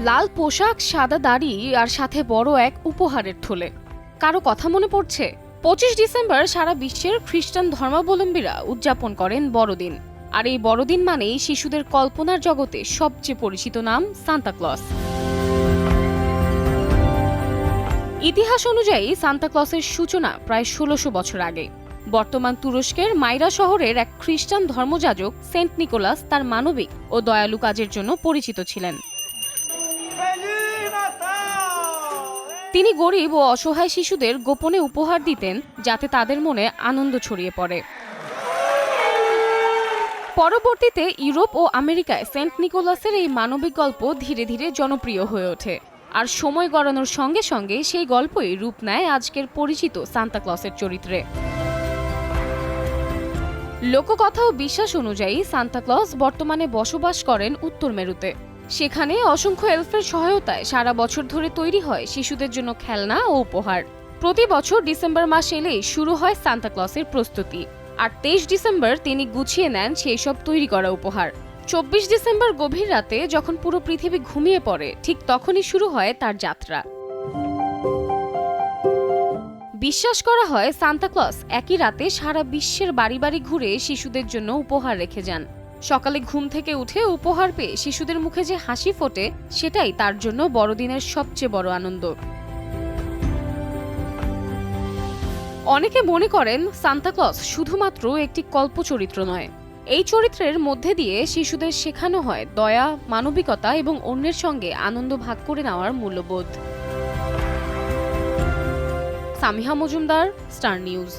লাল পোশাক, সাদা দাড়ি আর সাথে বড় এক উপহারের থলে। কারো কথা মনে পড়ছে? 25 ডিসেম্বর সারা বিশ্বের খ্রিস্টান ধর্মাবলম্বীরা উদযাপন করেন বড়দিন। আর এই বড়দিন মানেই শিশুদের কল্পনার জগতে সবচেয়ে পরিচিত নাম সান্তা ক্লজ। ইতিহাস অনুযায়ী সান্তা ক্লজের সূচনা প্রায় 1600 বছর আগে। বর্তমান তুরস্কের মাইরা শহরের এক খ্রিস্টান ধর্মযাজক সেন্ট নিকোলাস তার মানবিক ও দয়ালু কাজের জন্য পরিচিত ছিলেন। তিনি গরিব ও অসহায় শিশুদের গোপনে উপহার দিতেন, যাতে তাদের মনে আনন্দ ছড়িয়ে পড়ে। পরবর্তীতে ইউরোপ ও আমেরিকায় সেন্ট নিকোলাসের এই মানবিক গল্প ধীরে ধীরে জনপ্রিয় হয়ে ওঠে। আর সময় গড়ানোর সঙ্গে সঙ্গে সেই গল্পই রূপ নেয় আজকের পরিচিত সান্তা ক্লজের চরিত্রে। লোককথা ও বিশ্বাস অনুযায়ী সান্তা ক্লজ বর্তমানে বসবাস করেন উত্তর মেরুতে। সেখানে অসংখ্য এলফের সহায়তায় সারা বছর ধরে তৈরি হয় শিশুদের জন্য খেলনা ও উপহার। প্রতি বছর ডিসেম্বর মাস এলেই শুরু হয় সান্তা ক্লজের প্রস্তুতি। আর 23 ডিসেম্বর তিনি গুছিয়ে নেন সেই সব তৈরি করা উপহার। 24 ডিসেম্বর গভীর রাতে যখন পুরো পৃথিবী ঘুমিয়ে পড়ে, ঠিক তখনই শুরু হয় তার যাত্রা। বিশ্বাস করা হয় সান্তা ক্লজ একই রাতে সারা বিশ্বের বাড়ি বাড়ি ঘুরে শিশুদের জন্য উপহার রেখে যান। সকালে ঘুম থেকে উঠে উপহার পেয়ে শিশুদের মুখে যে হাসি ফোটে, সেটাই তার জন্য বড়দিনের সবচেয়ে বড় আনন্দ। অনেকে মনে করেন সান্তা ক্লজ শুধুমাত্র একটি কল্পচরিত্র নয়। এই চরিত্রের মধ্যে দিয়ে শিশুদের শেখানো হয় দয়া, মানবিকতা এবং অন্যের সঙ্গে আনন্দ ভাগ করে নেওয়ার মূল্যবোধ। Samiha Majumdar, star news.